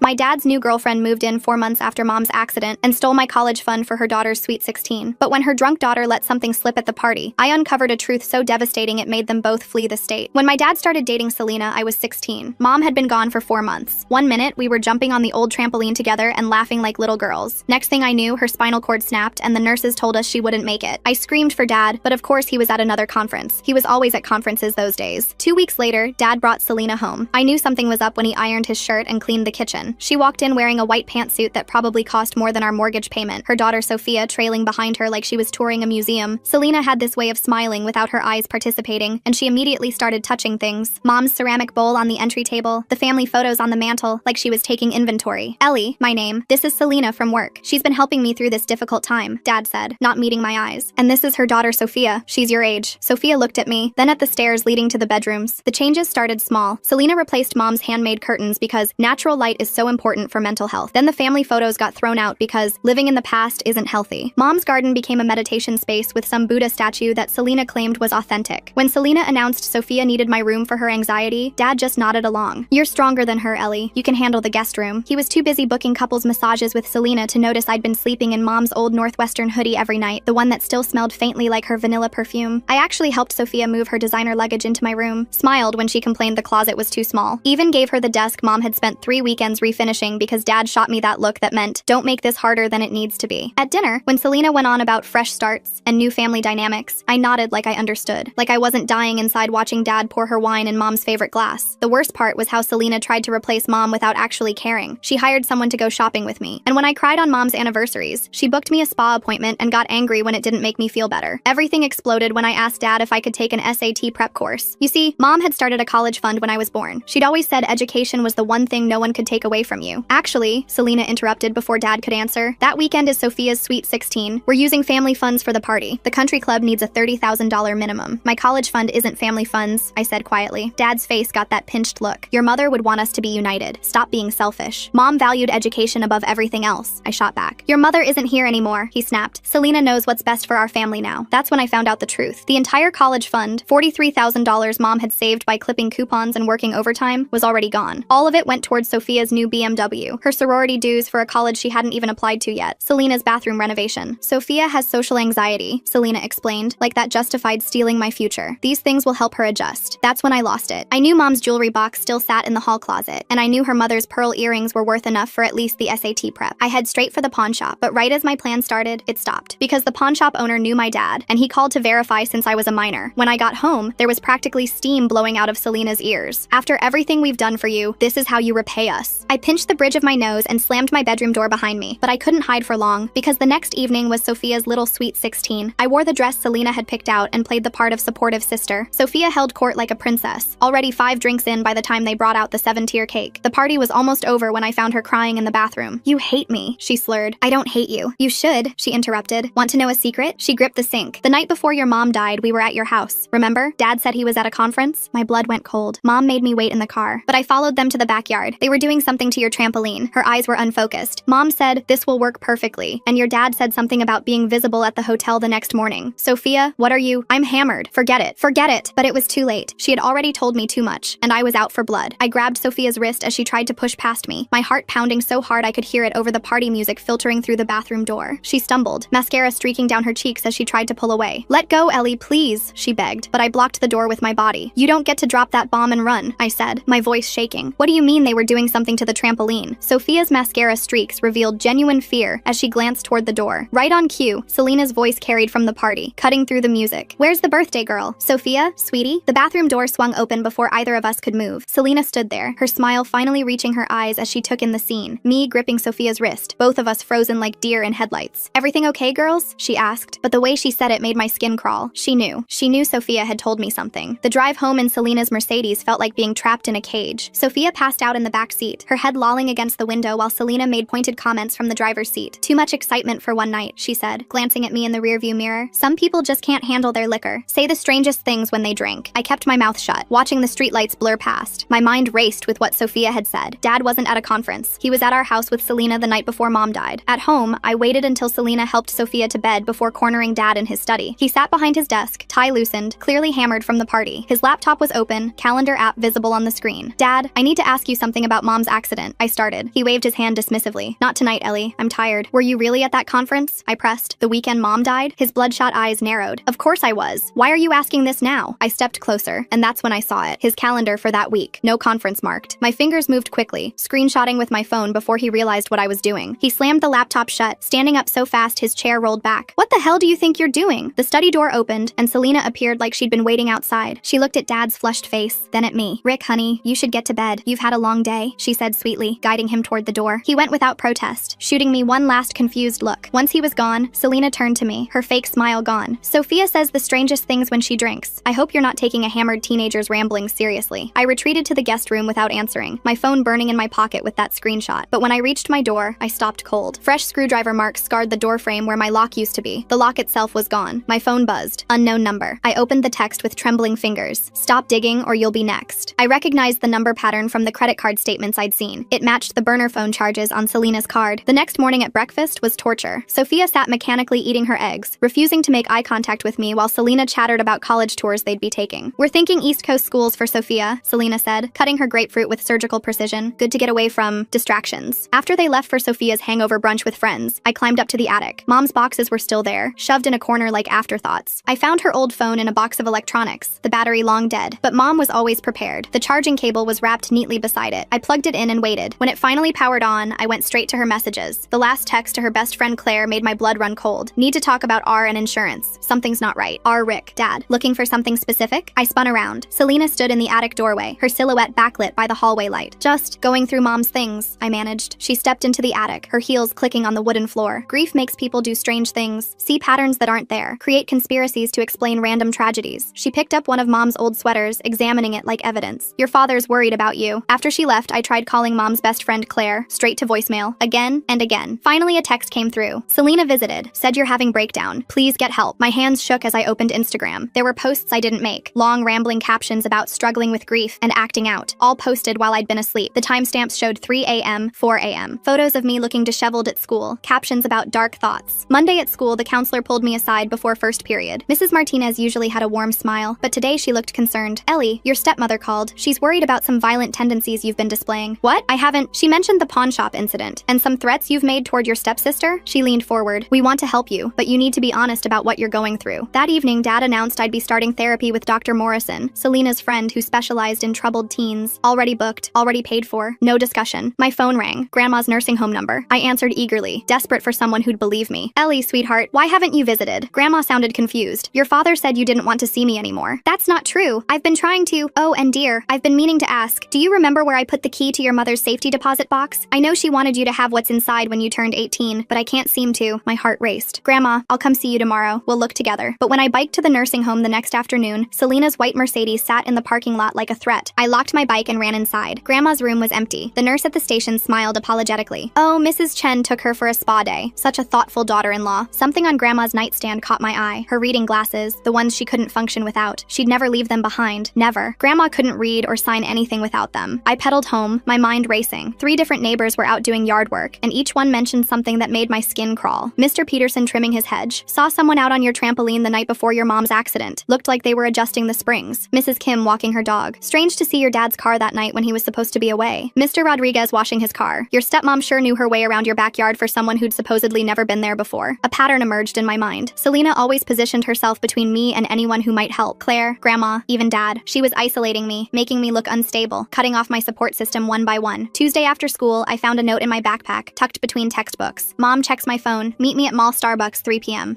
My dad's new girlfriend moved in 4 months after mom's accident and stole my college fund for her daughter's sweet 16. But when her drunk daughter let something slip at the party, I uncovered a truth so devastating it made them both flee the state. When my dad started dating Selena, I was 16. Mom had been gone for 4 months. One minute, we were jumping on the old trampoline together and laughing like little girls. Next thing I knew, her spinal cord snapped and the nurses told us she wouldn't make it. I screamed for Dad, but of course he was at another conference. He was always at conferences those days. 2 weeks later, Dad brought Selena home. I knew something was up when he ironed his shirt and cleaned the kitchen. She walked in wearing a white pantsuit that probably cost more than our mortgage payment, her daughter Sophia trailing behind her like she was touring a museum. Selena had this way of smiling without her eyes participating, and she immediately started touching things. Mom's ceramic bowl on the entry table, the family photos on the mantle, like she was taking inventory. Ellie, my name. This is Selena from work. She's been helping me through this difficult time, Dad said, not meeting my eyes. And this is her daughter Sophia. She's your age. Sophia looked at me, then at the stairs leading to the bedrooms. The changes started small. Selena replaced Mom's handmade curtains because natural light is so important for mental health. Then the family photos got thrown out because living in the past isn't healthy. Mom's garden became a meditation space with some Buddha statue that Selena claimed was authentic. When Selena announced Sophia needed my room for her anxiety, Dad just nodded along. You're stronger than her, Ellie. You can handle the guest room. He was too busy booking couples massages with Selena to notice I'd been sleeping in Mom's old Northwestern hoodie every night, the one that still smelled faintly like her vanilla perfume. I actually helped Sophia move her designer luggage into my room, smiled when she complained the closet was too small, even gave her the desk Mom had spent 3 weekends refinishing because Dad shot me that look that meant, don't make this harder than it needs to be. At dinner, when Selena went on about fresh starts and new family dynamics, I nodded like I understood, like I wasn't dying inside watching Dad pour her wine in Mom's favorite glass. The worst part was how Selena tried to replace Mom without actually caring. She hired someone to go shopping with me. And when I cried on Mom's anniversaries, she booked me a spa appointment and got angry when it didn't make me feel better. Everything exploded when I asked Dad if I could take an SAT prep course. You see, Mom had started a college fund when I was born. She'd always said education was the one thing no one could take away from you. Actually, Selena interrupted before Dad could answer, that weekend is Sophia's sweet 16. We're using family funds for the party. The country club needs a $30,000 minimum. My college fund isn't family funds, I said quietly. Dad's face got that pinched look. Your mother would want us to be united. Stop being selfish. Mom valued education above everything else, I shot back. Your mother isn't here anymore, he snapped. Selena knows what's best for our family now. That's when I found out the truth. The entire college fund, $43,000 Mom had saved by clipping coupons and working overtime, was already gone. All of it went towards Sophia's new BMW, her sorority dues for a college she hadn't even applied to yet, Selena's bathroom renovation. Sophia has social anxiety, Selena explained, like that justified stealing my future. These things will help her adjust. That's when I lost it. I knew Mom's jewelry box still sat in the hall closet, and I knew her mother's pearl earrings were worth enough for at least the SAT prep. I head straight for the pawn shop, but right as my plan started, it stopped. Because the pawn shop owner knew my dad, and he called to verify since I was a minor. When I got home, there was practically steam blowing out of Selena's ears. After everything we've done for you, this is how you repay us. I pinched the bridge of my nose and slammed my bedroom door behind me, but I couldn't hide for long, because the next evening was Sophia's little sweet 16. I wore the dress Selena had picked out and played the part of supportive sister. Sophia held court like a princess, already 5 drinks in by the time they brought out the 7-tier cake. The party was almost over when I found her crying in the bathroom. You hate me, she slurred. I don't hate you. You should, she interrupted. Want to know a secret? She gripped the sink. The night before your mom died, we were at your house. Remember? Dad said he was at a conference. My blood went cold. Mom made me wait in the car, but I followed them to the backyard. They were doing something to your trampoline. Her eyes were unfocused. Mom said, this will work perfectly. And your dad said something about being visible at the hotel the next morning. Sophia, what are you? I'm hammered. Forget it. Forget it. But it was too late. She had already told me too much, and I was out for blood. I grabbed Sophia's wrist as she tried to push past me, my heart pounding so hard I could hear it over the party music filtering through the bathroom door. She stumbled, mascara streaking down her cheeks as she tried to pull away. Let go, Ellie, please, she begged, but I blocked the door with my body. You don't get to drop that bomb and run, I said, my voice shaking. What do you mean they were doing something to the trampoline? Sophia's mascara streaks revealed genuine fear as she glanced toward the door. Right on cue, Selena's voice carried from the party, cutting through the music. Where's the birthday girl? Sophia? Sweetie? The bathroom door swung open before either of us could move. Selena stood there, her smile finally reaching her eyes as she took in the scene, me gripping Sophia's wrist, both of us frozen like deer in headlights. Everything okay, girls? She asked, but the way she said it made my skin crawl. She knew. She knew Sophia had told me something. The drive home in Selena's Mercedes felt like being trapped in a cage. Sophia passed out in the back seat, her head lolling against the window while Selena made pointed comments from the driver's seat. Too much excitement for one night, she said, glancing at me in the rearview mirror. Some people just can't handle their liquor. Say the strangest things when they drink. I kept my mouth shut, watching the streetlights blur past. My mind raced with what Sophia had said. Dad wasn't at a conference. He was at our house with Selena the night before Mom died. At home, I waited until Selena helped Sophia to bed before cornering Dad in his study. He sat behind his desk, tie loosened, clearly hammered from the party. His laptop was open, calendar app visible on the screen. Dad, I need to ask you something about Mom's accident. accident, I started. He waved his hand dismissively. Not tonight, Ellie. I'm tired. Were you really at that conference? I pressed. The weekend Mom died? His bloodshot eyes narrowed. Of course I was. Why are you asking this now? I stepped closer, and that's when I saw it. His calendar for that week. No conference marked. My fingers moved quickly, screenshotting with my phone before he realized what I was doing. He slammed the laptop shut, standing up so fast his chair rolled back. What the hell do you think you're doing? The study door opened, and Selena appeared like she'd been waiting outside. She looked at Dad's flushed face, then at me. Rick, honey, you should get to bed. You've had a long day, she said sweetly, guiding him toward the door. He went without protest, shooting me one last confused look. Once he was gone, Selena turned to me, her fake smile gone. Sophia says the strangest things when she drinks. I hope you're not taking a hammered teenager's ramblings seriously. I retreated to the guest room without answering, my phone burning in my pocket with that screenshot. But when I reached my door, I stopped cold. Fresh screwdriver marks scarred the door frame where my lock used to be. The lock itself was gone. My phone buzzed. Unknown number. I opened the text with trembling fingers. Stop digging or you'll be next. I recognized the number pattern from the credit card statements I'd seen. It matched the burner phone charges on Selena's card. The next morning at breakfast was torture. Sophia sat mechanically eating her eggs, refusing to make eye contact with me while Selena chattered about college tours they'd be taking. We're thinking East Coast schools for Sophia, Selena said, cutting her grapefruit with surgical precision. Good to get away from distractions. After they left for Sophia's hangover brunch with friends, I climbed up to the attic. Mom's boxes were still there, shoved in a corner like afterthoughts. I found her old phone in a box of electronics, the battery long dead, but Mom was always prepared. The charging cable was wrapped neatly beside it. I plugged it in and waited. When it finally powered on, I went straight to her messages. The last text to her best friend Claire made my blood run cold. Need to talk about R and insurance. Something's not right. R. Rick, Dad. Looking for something specific? I spun around. Selena stood in the attic doorway, her silhouette backlit by the hallway light. Just going through Mom's things, I managed. She stepped into the attic, her heels clicking on the wooden floor. Grief makes people do strange things, see patterns that aren't there, create conspiracies to explain random tragedies. She picked up one of Mom's old sweaters, examining it like evidence. Your father's worried about you. After she left, I tried calling Mom's best friend Claire, straight to voicemail, again and again. Finally, a text came through. Selena visited, said you're having breakdown. Please get help. My hands shook as I opened Instagram. There were posts I didn't make, long rambling captions about struggling with grief and acting out, all posted while I'd been asleep. The timestamps showed 3 a.m., 4 a.m. Photos of me looking disheveled at school, captions about dark thoughts. Monday at school, the counselor pulled me aside before first period. Mrs. Martinez usually had a warm smile, but today she looked concerned. Ellie, your stepmother called. She's worried about some violent tendencies you've been displaying. What? I haven't. She mentioned the pawn shop incident and some threats you've made toward your stepsister. She leaned forward. We want to help you, but you need to be honest about what you're going through. That evening, Dad announced I'd be starting therapy with Dr. Morrison, Selena's friend who specialized in troubled teens. Already booked, already paid for. No discussion. My phone rang. Grandma's nursing home number. I answered eagerly, desperate for someone who'd believe me. Ellie, sweetheart, why haven't you visited? Grandma sounded confused. Your father said you didn't want to see me anymore. That's not true. I've been trying to. Oh, and dear, I've been meaning to ask. Do you remember where I put the key to your mother's safety deposit box? I know she wanted you to have what's inside when you turned 18, but I can't seem to. My heart raced. Grandma, I'll come see you tomorrow. We'll look together. But when I biked to the nursing home the next afternoon, Selena's white Mercedes sat in the parking lot like a threat. I locked my bike and ran inside. Grandma's room was empty. The nurse at the station smiled apologetically. Oh, Mrs. Chen took her for a spa day. Such a thoughtful daughter-in-law. Something on Grandma's nightstand caught my eye. Her reading glasses, the ones she couldn't function without. She'd never leave them behind. Never. Grandma couldn't read or sign anything without them. I pedaled home, my mind racing. 3 different neighbors were out doing yard work, and each one mentioned something that made my skin crawl. Mr. Peterson trimming his hedge. Saw someone out on your trampoline the night before your mom's accident. Looked like they were adjusting the springs. Mrs. Kim walking her dog. Strange to see your dad's car that night when he was supposed to be away. Mr. Rodriguez washing his car. Your stepmom sure knew her way around your backyard for someone who'd supposedly never been there before. A pattern emerged in my mind. Selena always positioned herself between me and anyone who might help. Claire, Grandma, even Dad. She was isolating me, making me look unstable, cutting off my support system one by one. Tuesday after school, I found a note in my backpack, tucked between textbooks. Mom checks my phone. Meet me at Mall Starbucks 3 p.m.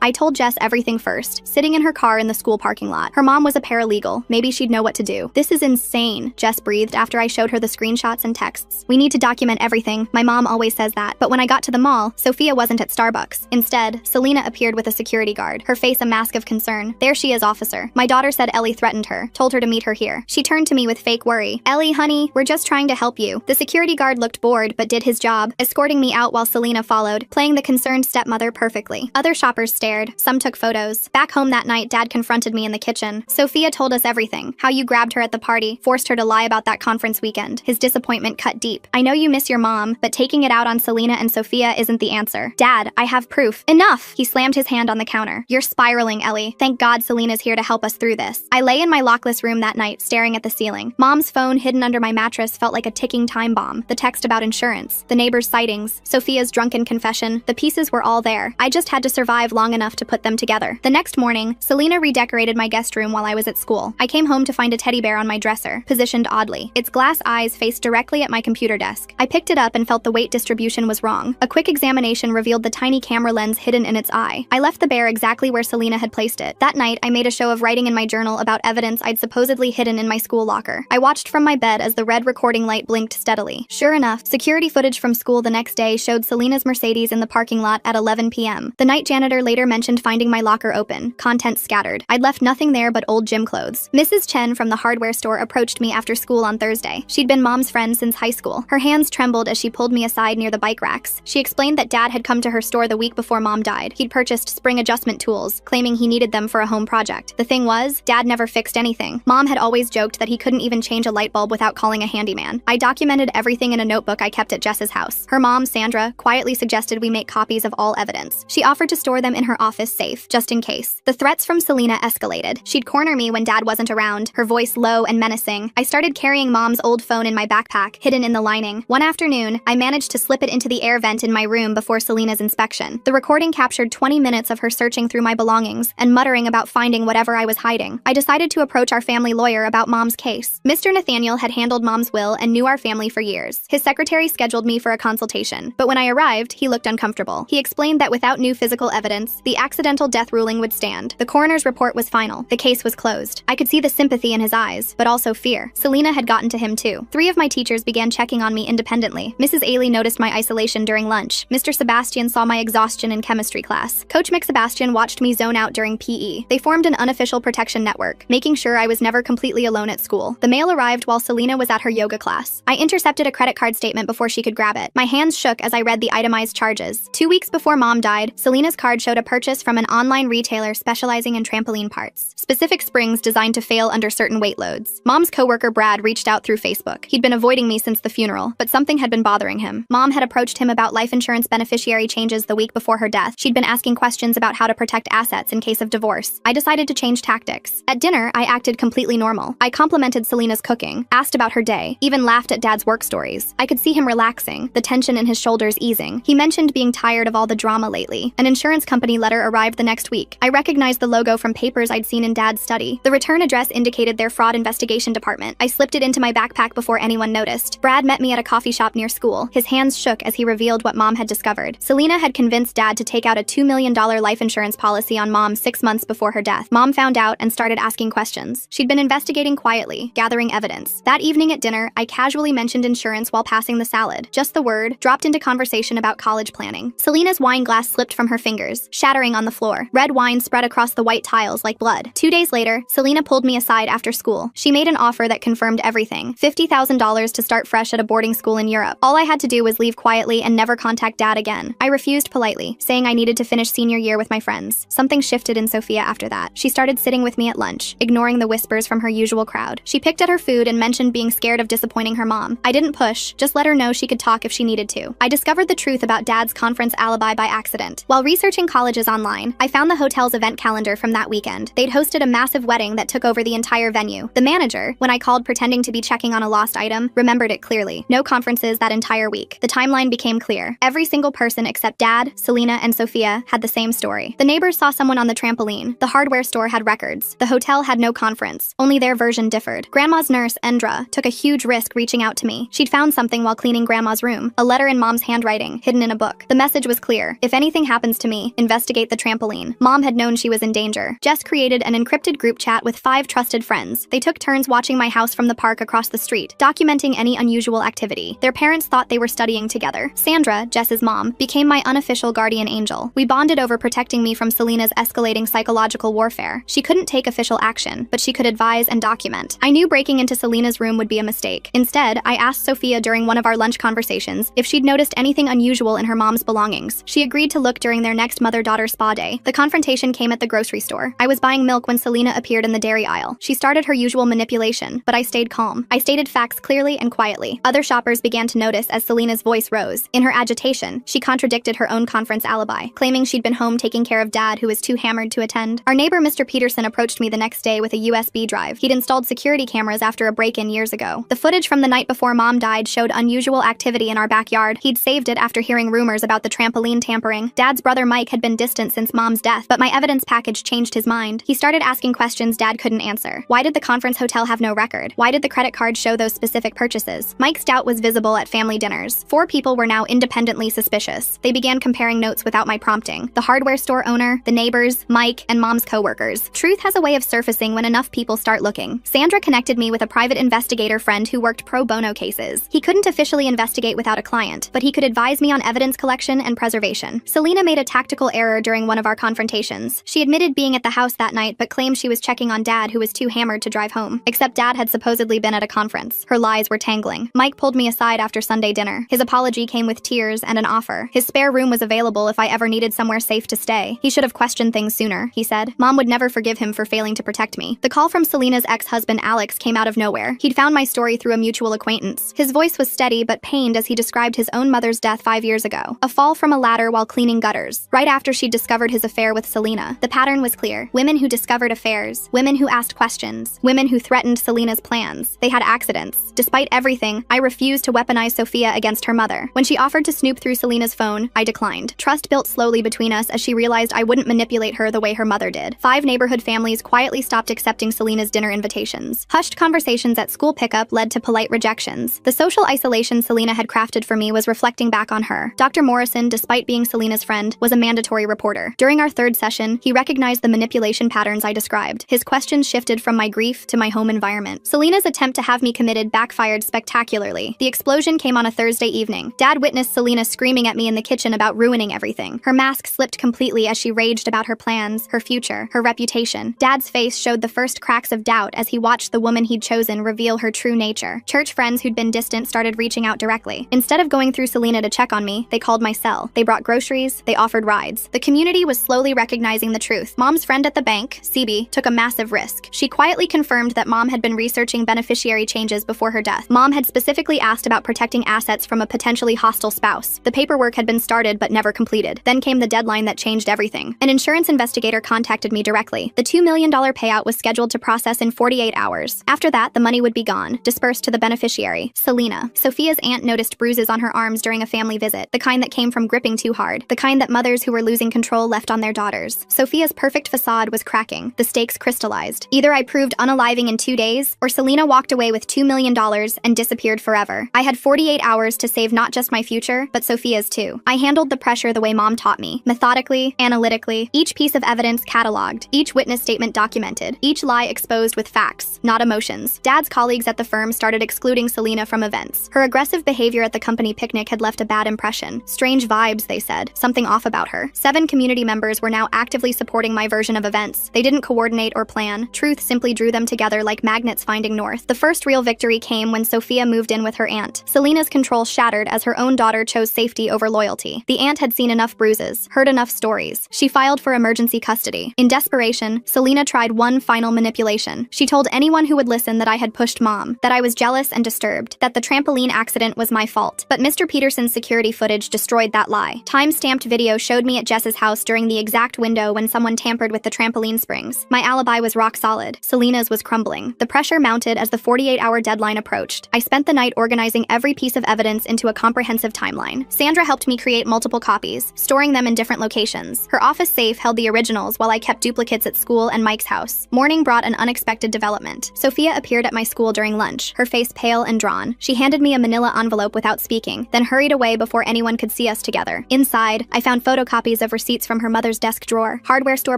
I told Jess everything first, sitting in her car in the school parking lot. Her mom was a paralegal. Maybe she'd know what to do. This is insane, Jess breathed after I showed her the screenshots and texts. We need to document everything. My mom always says that. But when I got to the mall, Sophia wasn't at Starbucks. Instead, Selena appeared with a security guard, her face a mask of concern. There she is, officer. My daughter said Ellie threatened her, told her to meet her here. She turned to me with fake worry. Ellie, honey, we're just trying to help you. The security guard looked bored, but did his job, escorting me out while Selena followed, playing the concerned stepmother perfectly. Other shoppers stared. Some took photos. Back home that night, Dad confronted me in the kitchen. Sophia told us everything. How you grabbed her at the party, forced her to lie about that conference weekend. His disappointment cut deep. I know you miss your mom, but taking it out on Selena and Sophia isn't the answer. Dad, I have proof. Enough! He slammed his hand on the counter. You're spiraling, Ellie. Thank God Selena's here to help us through this. I lay in my lockless room that night, staring at the ceiling. Mom's phone hidden under my mattress felt like a ticking time bomb, the text about insurance, the neighbor's sightings, Sophia's drunken confession. The pieces were all there. I just had to survive long enough to put them together. The next morning, Selena redecorated my guest room while I was at school. I came home to find a teddy bear on my dresser, positioned oddly. Its glass eyes faced directly at my computer desk. I picked it up and felt the weight distribution was wrong. A quick examination revealed the tiny camera lens hidden in its eye. I left the bear exactly where Selena had placed it. That night, I made a show of writing in my journal about evidence I'd supposedly hidden in my school locker. I watched from my bed as the red recording light blinked steadily. Sure enough, security footage from school the next day showed Selena's Mercedes in the parking lot at 11 p.m. The night janitor later mentioned finding my locker open, contents scattered. I'd left nothing there but old gym clothes. Mrs. Chen from the hardware store approached me after school on Thursday. She'd been Mom's friend since high school. Her hands trembled as she pulled me aside near the bike racks. She explained that Dad had come to her store the week before Mom died. He'd purchased spring adjustment tools, claiming he needed them for a home project. The thing was, Dad never fixed anything. Mom had always joked that he couldn't even change a light bulb without calling a handyman. I documented everything in a notebook I kept at Jess's house. Her mom, Sandra, quietly suggested we make copies of all evidence. She offered to store them in her office safe, just in case. The threats from Selena escalated. She'd corner me when Dad wasn't around, her voice low and menacing. I started carrying Mom's old phone in my backpack, hidden in the lining. One afternoon, I managed to slip it into the air vent in my room before Selena's inspection. The recording captured 20 minutes of her searching through my belongings and muttering about finding whatever I was hiding. I decided to approach our family lawyer about Mom's case. Mr. Nathaniel had handled Mom's will and knew our family for years. His secretary scheduled me for a consultation, but when I arrived, he looked uncomfortable. He explained that without new physical evidence, the accidental death ruling would stand. The coroner's report was final. The case was closed. I could see the sympathy in his eyes, but also fear. Selena had gotten to him too. 3 of my teachers began checking on me independently. Mrs. Ailey noticed my isolation during lunch. Mr. Sebastian saw my exhaustion in chemistry class. Coach McSebastian watched me zone out during PE. They formed an unofficial protection network, making sure I was never completely alone at school. The mail arrived while Selena was at her yoga class. I intercepted a credit card statement before she could grab it. My hands shook as I read the itemized charges. 2 weeks before Mom died, Selena's card showed a purchase from an online retailer specializing in trampoline parts. Specific springs designed to fail under certain weight loads. Mom's coworker Brad reached out through Facebook. He'd been avoiding me since the funeral, but something had been bothering him. Mom had approached him about life insurance beneficiary changes the week before her death. She'd been asking questions about how to protect assets in case of divorce. I decided to change tactics. At dinner, I acted completely normal. I complimented Selena's cooking, asked about her day, even laughed at Dad's work stories. I could see him relaxing, the tension in his shoulders easing. He mentioned being tired of all the drama lately. An insurance company letter arrived the next week. I recognized the logo from papers I'd seen in Dad's study. The return address indicated their fraud investigation department. I slipped it into my backpack before anyone noticed. Brad met me at a coffee shop near school. His hands shook as he revealed what Mom had discovered. Selena had convinced Dad to take out a $2 million life insurance policy on Mom 6 months before her death. Mom found out and started asking questions. She'd been investigating quietly, gathering evidence. That evening at dinner, I casually mentioned insurance while passing the salad. Just the word, dropped into conversation about college planning. Selena's wine glass slipped from her fingers, shattering on the floor. Red wine spread across the white tiles like blood. 2 days later, Selena pulled me aside after school. She made an offer that confirmed everything. $50,000 to start fresh at a boarding school in Europe. All I had to do was leave quietly and never contact Dad again. I refused politely, saying I needed to finish senior year with my friends. Something shifted in Sophia after that. She started sitting with me at lunch, ignoring the whispers from her usual crowd. She picked at her food and mentioned being scared of disappointing her mom. I didn't push, just let her know she could talk if she needed to. I discovered the truth about Dad's conference alibi by accident. While researching colleges online, I found the hotel's event calendar from that weekend. They'd hosted a massive wedding that took over the entire venue. The manager, when I called pretending to be checking on a lost item, remembered it clearly. No conferences that entire week. The timeline became clear. Every single person except Dad, Selena, and Sophia had the same story. The neighbors saw someone on the trampoline. The hardware store had records. The hotel had no conference. Only their version differed. Grandma's nurse, Endra, took a huge risk reaching out to me. She'd found something while cleaning Grandma's room, a letter in Mom's handwriting, hidden in a book. The message was clear. If anything happens to me, investigate the trampoline. Mom had known she was in danger. Jess created an encrypted group chat with 5 trusted friends. They took turns watching my house from the park across the street, documenting any unusual activity. Their parents thought they were studying together. Sandra, Jess's mom, became my unofficial guardian angel. We bonded over protecting me from Selena's escalating psychological warfare. She couldn't take official action, but she could advise and document. I knew breaking into Selena's room would be a mistake. Instead, I asked Sophia during one of our lunch conversations if she'd noticed anything unusual in her mom's belongings. She agreed to look during their next mother-daughter spa day. The confrontation came at the grocery store. I was buying milk when Selena appeared in the dairy aisle. She started her usual manipulation, but I stayed calm. I stated facts clearly and quietly. Other shoppers began to notice as Selena's voice rose. In her agitation, she contradicted her own conference alibi, claiming she'd been home taking care of Dad, who was too hammered to attend. Our neighbor Mr. Peterson approached me the next day with a USB drive. He'd installed security cameras after a break-in years ago. The footage from the night before mom died showed unusual activity in our backyard. He'd saved it after hearing rumors about the trampoline tampering. Dad's brother Mike had been distant since mom's death, but my evidence package changed his mind. He started asking questions Dad couldn't answer. Why did the conference hotel have no record? Why did the credit card show those specific purchases? Mike's doubt was visible at family dinners. 4 people were now independently suspicious. They began comparing notes without my prompting. The hardware store owner, the neighbors, Mike, and mom's coworkers. Truth has a way of surfacing when enough people start looking. Sandra connected me with a private investigator friend who worked pro bono cases. He couldn't officially investigate without a client, but he could advise me on evidence collection and preservation. Selena made a tactical error during one of our confrontations. She admitted being at the house that night, but claimed she was checking on Dad, who was too hammered to drive home. Except Dad had supposedly been at a conference. Her lies were tangling. Mike pulled me aside after Sunday dinner. His apology came with tears and an offer. His spare room was available if I ever needed somewhere safe to stay. He should have questioned things sooner, he said. Mom would never forgive him for failing to protect me. The call from Selena's ex-husband Alex came out of nowhere. He'd found my story through a mutual acquaintance. His voice was steady but pained as he described his own mother's death 5 years ago. A fall from a ladder while cleaning gutters. Right after she'd discovered his affair with Selena. The pattern was clear. Women who discovered affairs. Women who asked questions. Women who threatened Selena's plans. They had accidents. Despite everything, I refused to weaponize Sophia against her mother. When she offered to snoop through Selena's phone, I declined. Trust built slowly between us as she realized I wouldn't manipulate her the way her mother did. 5 neighborhood families quietly stopped accepting Selena's dinner invitations. Hushed conversations at school pickup led to polite rejections. The social isolation Selena had crafted for me was reflecting back on her. Dr. Morrison, despite being Selena's friend, was a mandatory reporter. During our 3rd session, he recognized the manipulation patterns I described. His questions shifted from my grief to my home environment. Selena's attempt to have me committed backfired spectacularly. The explosion came on a Thursday evening. Dad witnessed Selena screaming at me in the kitchen about ruining everything. Her mask slipped completely as she raged about her plans, her future, her reputation. Dad's face showed the first cracks of doubt as he watched the woman he'd chosen reveal her true nature. Church friends who'd been distant started reaching out directly. Instead of going through Selena to check on me, they called my cell. They brought groceries, they offered rides. The community was slowly recognizing the truth. Mom's friend at the bank, CB, took a massive risk. She quietly confirmed that Mom had been researching beneficiary changes before her death. Mom had specifically asked about protecting assets from a potentially hostile spouse. The paperwork had been started but never completed. Then came the deadline that changed everything. An insurance investigator contacted me directly. The $2 million payout was scheduled to process in 48 hours. After that, the money would be gone, dispersed to the beneficiary, Selena. Sophia's aunt noticed bruises on her arms during a family visit, the kind that came from gripping too hard, the kind that mothers who were losing control left on their daughters. Sophia's perfect facade was cracking. The stakes crystallized. Either I proved unaliving in 2 days, or Selena walked away with $2 million and disappeared forever. I had 48 hours to save not just my future, but Sophia's too. I handled the pressure the way Mom taught me. Methodically, analytically, each piece of evidence cataloged, each witness statement documented, each lie exposed with facts, not emotions. Dad's colleagues at the firm started excluding Selena from events. Her aggressive behavior at the company picnic had left a bad impression. Strange vibes, they said. Something off about her. 7 community members were now actively supporting my version of events. They didn't coordinate or plan. Truth simply drew them together like magnets finding north. The first real victory came when Sophia moved in with her aunt. Selena's control shattered as her own daughter chose safety over loyalty. The aunt had seen enough bruises, heard enough stories. She filed for emergency custody. In desperation, Selena tried one final manipulation. She told anyone who would listen that I had pushed Mom, that I was jealous and disturbed, that the trampoline accident was my fault. But Mr. Peterson's security footage destroyed that lie. Time-stamped video showed me at Jess's house during the exact window when someone tampered with the trampoline springs. My alibi was rock solid. Selena's was crumbling. The pressure mounted as the 48-hour deadline approached. I spent the night organizing every piece of evidence into a comprehensive timeline. Sandra helped me create multiple copies, storing them in different locations. Her office safe held the originals while I kept duplicates at school and Mike's house. Morning brought an unexpected development. Sophia appeared at my school during lunch, her face pale and drawn. She handed me a manila envelope without speaking, then hurried away before anyone could see us together. Inside, I found photocopies of receipts from her mother's desk drawer, hardware store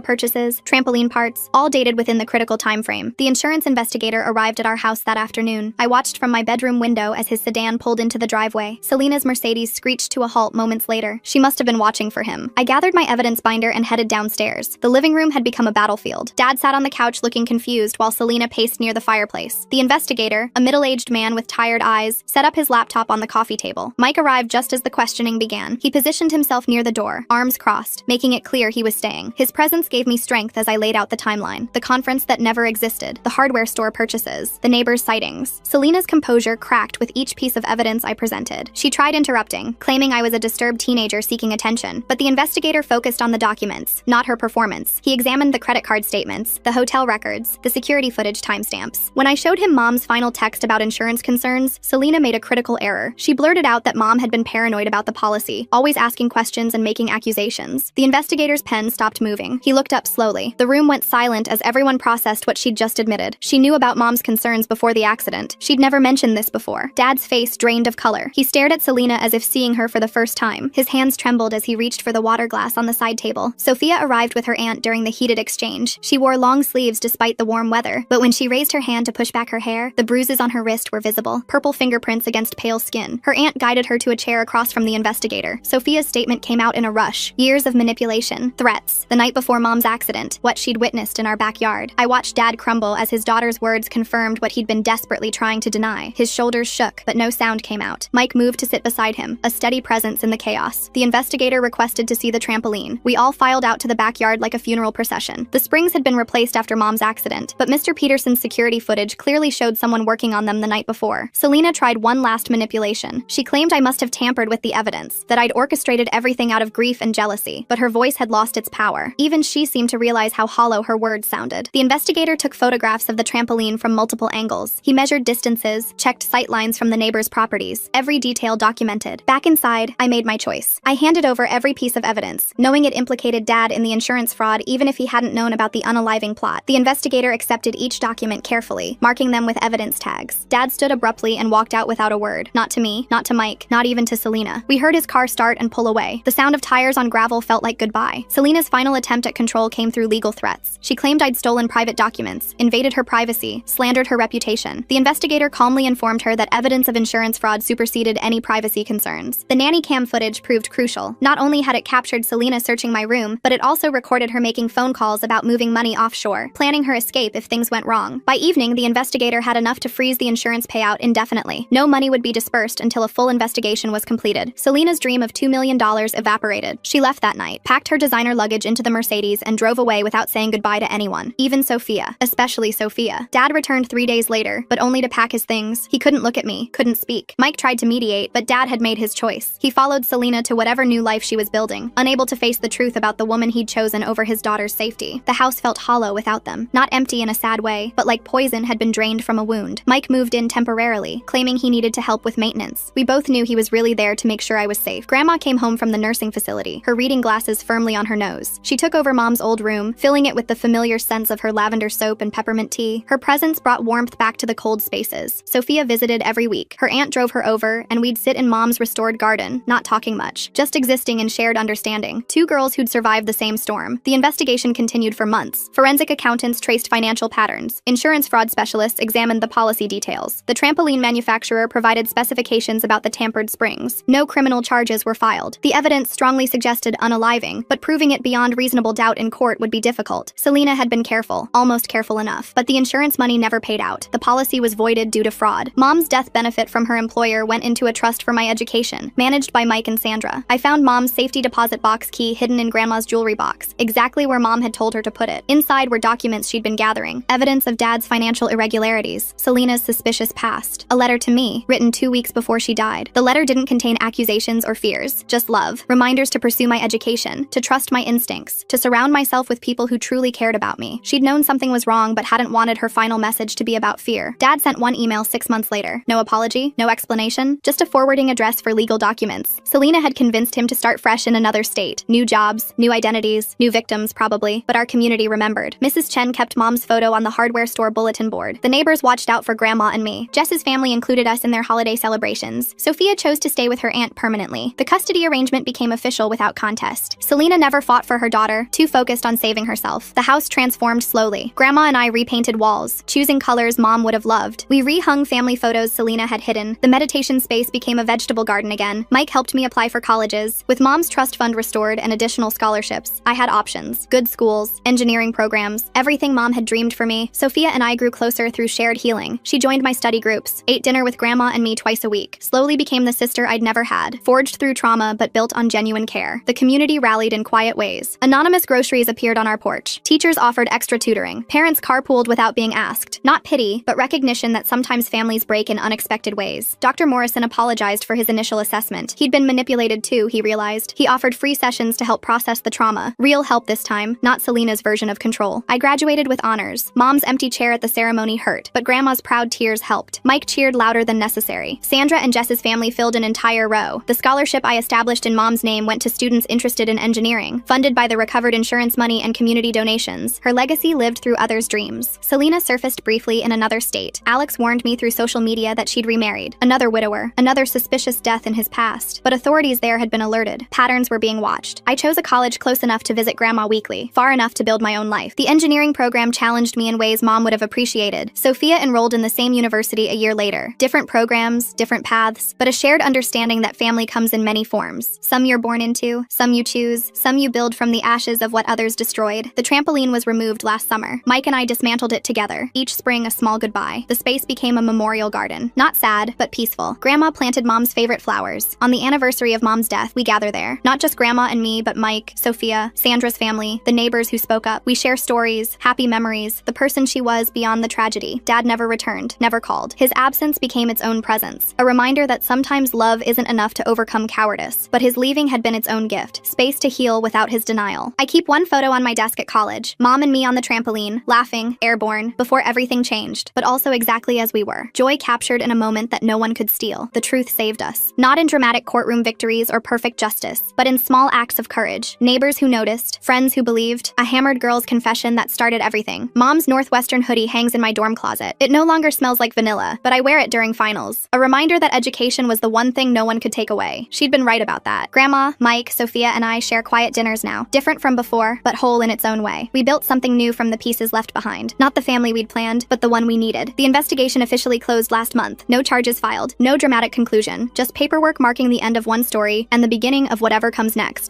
purchases, trampoline parts, all dated within the critical time frame. The insurance investigator arrived at our house that afternoon. I watched from my bedroom window as his sedan pulled into the driveway. Selena's Mercedes screeched to a halt moments later. She must have been watching for him. I gathered my evidence binder and headed downstairs. The living room had become a battlefield. Dad sat on the couch looking confused while Selena paced near the fireplace. The investigator, a middle-aged man with tired eyes, set up his laptop on the coffee table. Mike arrived just as the questioning began. He positioned himself near the door, arms crossed, making it clear he was staying. His presence gave me strength as I laid out the timeline. The conference that never existed, the hardware store purchases, the neighbor's sightings. Selena's composure cracked with each piece of evidence I presented. She tried interrupting, claiming I was a disturbed teenager seeking attention, but the investigator focused on the documents, not her performance. He examined the credit card statements, the hotel records, the security footage timestamps. When I showed him Mom's final text about insurance insurance concerns, Selena made a critical error. She blurted out that mom had been paranoid about the policy, always asking questions and making accusations. The investigator's pen stopped moving. He looked up slowly. The room went silent as everyone processed what she'd just admitted. She knew about mom's concerns before the accident. She'd never mentioned this before. Dad's face drained of color. He stared at Selena as if seeing her for the first time. His hands trembled as he reached for the water glass on the side table. Sophia arrived with her aunt during the heated exchange. She wore long sleeves despite the warm weather, but when she raised her hand to push back her hair, the bruises on her wrist were visible, purple fingerprints against pale skin. Her aunt guided her to a chair across from the investigator. Sophia's statement came out in a rush. Years of manipulation, threats, the night before mom's accident, what she'd witnessed in our backyard. I watched Dad crumble as his daughter's words confirmed what he'd been desperately trying to deny. His shoulders shook, but no sound came out. Mike moved to sit beside him, a steady presence in the chaos. The investigator requested to see the trampoline. We all filed out to the backyard like a funeral procession. The springs had been replaced after mom's accident, but Mr. Peterson's security footage clearly showed someone working on them the night before. Selena tried one last manipulation. She claimed I must have tampered with the evidence, that I'd orchestrated everything out of grief and jealousy, but her voice had lost its power. Even she seemed to realize how hollow her words sounded. The investigator took photographs of the trampoline from multiple angles. He measured distances, checked sight lines from the neighbors' properties, every detail documented. Back inside, I made my choice. I handed over every piece of evidence, knowing it implicated Dad in the insurance fraud even if he hadn't known about the unaliving plot. The investigator accepted each document carefully, marking them with evidence tags. Dad stood abruptly and walked out without a word. Not to me, not to Mike, not even to Selena. We heard his car start and pull away. The sound of tires on gravel felt like goodbye. Selena's final attempt at control came through legal threats. She claimed I'd stolen private documents, invaded her privacy, slandered her reputation. The investigator calmly informed her that evidence of insurance fraud superseded any privacy concerns. The nanny cam footage proved crucial. Not only had it captured Selena searching my room, but it also recorded her making phone calls about moving money offshore, planning her escape if things went wrong. By evening, the investigator had enough to freeze the insurance payout indefinitely. No money would be dispersed until a full investigation was completed. Selena's dream of $2 million evaporated. She left that night, packed her designer luggage into the Mercedes, and drove away without saying goodbye to anyone, even Sophia, especially Sophia. Dad returned 3 days later, but only to pack his things. He couldn't look at me, couldn't speak. Mike tried to mediate, but Dad had made his choice. He followed Selena to whatever new life she was building, unable to face the truth about the woman he'd chosen over his daughter's safety. The house felt hollow without them, not empty in a sad way, but like poison had been drained from a wound. Mike moved in temporarily, claiming he needed to help with maintenance. We both knew he was really there to make sure I was safe. Grandma came home from the nursing facility, her reading glasses firmly on her nose. She took over Mom's old room, filling it with the familiar scents of her lavender soap and peppermint tea. Her presence brought warmth back to the cold spaces. Sophia visited every week. Her aunt drove her over, and we'd sit in Mom's restored garden, not talking much, just existing in shared understanding. Two girls who'd survived the same storm. The investigation continued for months. Forensic accountants traced financial patterns. Insurance fraud specialists examined the policy details. The trampoline manufacturer provided specifications about the tampered springs. No criminal charges were filed. The evidence strongly suggested unaliving, but proving it beyond reasonable doubt in court would be difficult. Selena had been careful, almost careful enough, but the insurance money never paid out. The policy was voided due to fraud. Mom's death benefit from her employer went into a trust for my education, managed by Mike and Sandra. I found Mom's safety deposit box key hidden in Grandma's jewelry box, exactly where Mom had told her to put it. Inside were documents she'd been gathering, evidence of Dad's financial irregularities, Selena's suspicious past, a letter to me, written 2 weeks before she died. The letter didn't contain accusations or fears, just love, reminders to pursue my education, to trust my instincts, to surround myself with people who truly cared about me. She'd known something was wrong but hadn't wanted her final message to be about fear. Dad sent one email 6 months later. No apology, no explanation, just a forwarding address for legal documents. Selena had convinced him to start fresh in another state. New jobs, new identities, new victims probably, but our community remembered. Mrs. Chen kept Mom's photo on the hardware store bulletin board. The neighbors watched out for Grandma and me. Jess's family included us in their holiday celebrations. Sophia chose to stay with her aunt permanently. The custody arrangement became official without contest. Selena never fought for her daughter, too focused on saving herself. The house transformed slowly. Grandma and I repainted walls, choosing colors Mom would have loved. We rehung family photos Selena had hidden. The meditation space became a vegetable garden again. Mike helped me apply for colleges. With Mom's trust fund restored and additional scholarships, I had options. Good schools, engineering programs, everything Mom had dreamed for me. Sophia and I grew closer through shared healing. She joined my study groups, ate dinner with Grandma and me twice a week, slowly became the sister I'd never had, forged through trauma but built on genuine care. The community rallied in quiet ways. Anonymous groceries appeared on our porch. Teachers offered extra tutoring. Parents carpooled without being asked. Not pity, but recognition that sometimes families break in unexpected ways. Dr. Morrison apologized for his initial assessment. He'd been manipulated too, he realized. He offered free sessions to help process the trauma. Real help this time, not Selena's version of control. I graduated with honors. Mom's empty chair at the ceremony hurt, but Grandma's proud tears helped. Mike cheered louder than necessary. Sandra and Jess's family filled an entire row. The scholarship I established in Mom's name went to students interested in engineering, funded by the recovered insurance money and community donations. Her legacy lived through others' dreams. Selena surfaced briefly in another state. Alex warned me through social media that she'd remarried. Another widower. Another suspicious death in his past. But authorities there had been alerted. Patterns were being watched. I chose a college close enough to visit Grandma weekly, far enough to build my own life. The engineering program challenged me in ways Mom would have appreciated. Sophia enrolled in the same university a year later. Different programs, different paths, but a shared understanding that family comes in many forms. Some you're born into, some you choose, some you build from the ashes of what others destroyed. The trampoline was removed last summer. Mike and I dismantled it together. Each spring a small goodbye. The space became a memorial garden. Not sad, but peaceful. Grandma planted Mom's favorite flowers. On the anniversary of Mom's death, we gather there. Not just Grandma and me, but Mike, Sophia, Sandra's family, the neighbors who spoke up. We share stories, happy memories, the person she was beyond the tragedy. Dad never returned, never called. His absence became its own presence. A reminder that sometimes love isn't enough to overcome cowardice. But his leaving had been its own gift. Space to heal without his denial. I keep one photo on my desk at college. Mom and me on the trampoline, laughing, airborne, before everything changed, but also exactly as we were. Joy captured in a moment that no one could steal. The truth saved us. Not in dramatic courtroom victories or perfect justice, but in small acts of courage. Neighbors who noticed, friends who believed, a hammered girl's confession that started everything. Mom's Northwestern hoodie hangs in my dorm closet. It no longer smells like vanilla, but I wear it during finals. A reminder that education was the one thing no one could take away. She'd been right about that. Grandma, Mike, Sophia, and I share quiet dinners now. Different from before, but whole in its own way. We built something new from the pieces left behind. Not the family we'd planned, but the one we needed. The investigation officially closed last month. No charges filed. No dramatic conclusion. Just paperwork marking the end of one story and the beginning of whatever comes next.